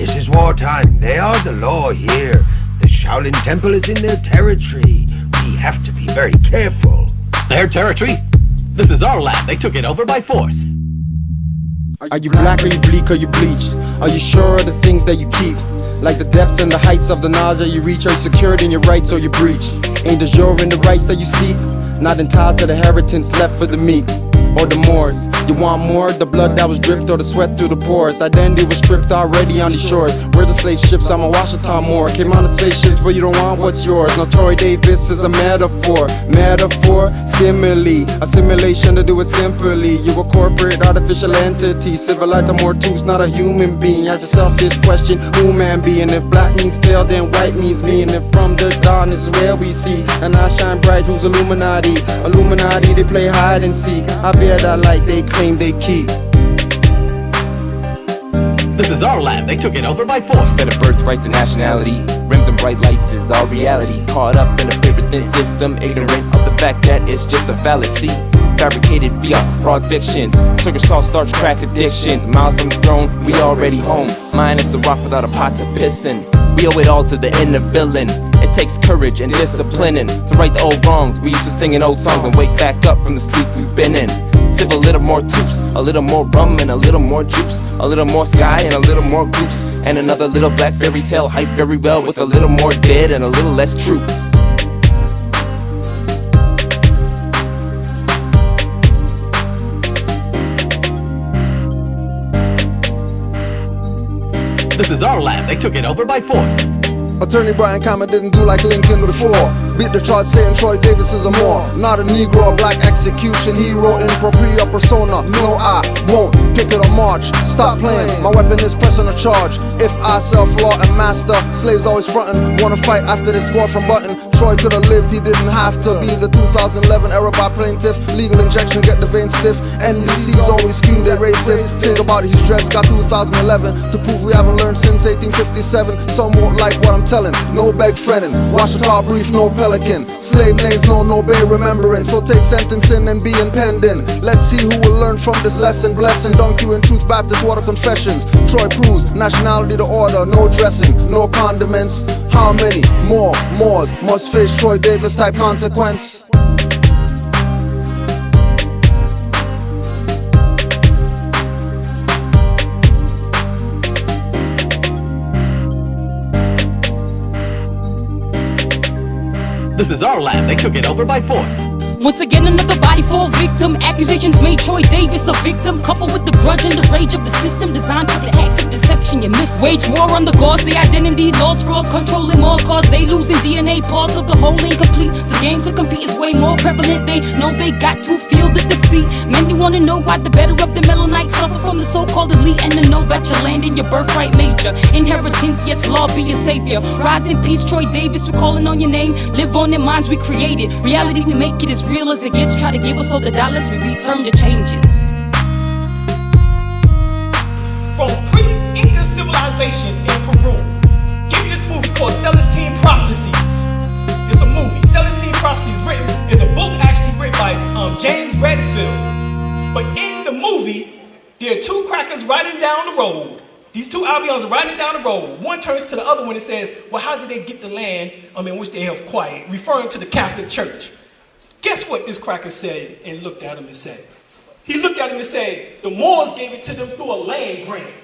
This is wartime. They are the law here. The Shaolin Temple is in their territory. We have to be very careful. Their territory? This is our land. They took it over by force. Are you black, are you bleak, are you bleached? Are you sure of the things that you keep? Like the depths and the heights of the knowledge that you reach. Are you secured in your rights or you breach? Ain't the jure in the rights that you seek? Not entitled to the inheritance left for the meek or the Moors. You want more? The blood that was dripped or the sweat through the pores. Identity was stripped already on the shores. Where the slave ships, I'm a Washington Moore. Came on the spaceships, but you don't want what's yours. No, Troy Davis is a metaphor. Metaphor, simile. A simulation to do it simply. You a corporate artificial entity. Civilized to more tools, not a human being. Ask yourself this question, who man be? And if black means pale, then white means me. And if from the dawn is where we see, and I shine bright, who's Illuminati? Illuminati, they play hide and seek. I bear that light they claim they keep. This is our land. They took it over by force. Instead of birthrights and nationality, rims and bright lights is our reality. Caught up in a paper-thin system, ignorant of the fact that it's just a fallacy. Fabricated via fraud fictions, sugar, salt, starch, crack addictions. Miles from the throne, we already home. Mine is the rock without a pot to piss in. We owe it all to the inner villain. It takes courage and disciplining to right the old wrongs. We used to singing old songs and wake back up from the sleep we've been in. Sip a little more toops, a little more rum and a little more juice, a little more sky and a little more goose, and another little black fairy tale hyped very well with a little more dead and a little less truth. This is our land. They took it over by force. Attorney Brian Kama didn't do like Lincoln before. Beat the charge saying Troy Davis is a Moor. Not a Negro, a black execution hero in propria persona. No, I won't pick it or march. Stop playing, my weapon is pressing a charge. If I self-law and master, slaves always frontin'. Wanna fight after they score from button. Troy could've lived, he didn't have to be the 2011 era by plaintiff. Legal injection, get the vein stiff. NBC's always scream they racist. Think about it, his dreads got 2011 to prove we haven't learned since 1857. Some won't like what I'm telling. No beg friendin', watch the tar brief, no pelican. Slave names, no bay remembering. So take sentencing and be impending. Let's see who will learn from this lesson. Blessing, dunk you in Truth Baptist Water Confessions. Troy proves nationality to order, no dressing, no condiments. How many more Moors must face Troy Davis type consequence? This is our land. They took it over by force. Once again, another body fall victim. Accusations made Troy Davis a victim. Coupled with the grudge and the rage of the system designed for the acts of deception you miss. Wage war on the gods, the identity, lost frauds, controlling more cause. They losing DNA, parts of the whole incomplete. So game to compete is way more prevalent. They know they got to feel the defeat. Many wanna know why the better of the Melanites suffer from the so-called elite. And to know that your land and your birthright major. Inheritance, yes, law be your savior. Rise in peace, Troy Davis, we're calling on your name. Live on their minds we created. Reality we make it as real as it gets. Try to give us all the dollars, we return the changes. From pre-Inca civilization in Peru, give this movie called Celestine Prophecies. It's a movie. Celestine Prophecies is a book actually written by James Redfield. But in the movie, there are two crackers riding down the road. These two Albions are riding down the road. One turns to the other one and says, well, how did they get the land in which they have acquired? Referring to the Catholic Church. Guess what this cracker said and looked at him and said? He looked at him and said, the Moors gave it to them through a land grant.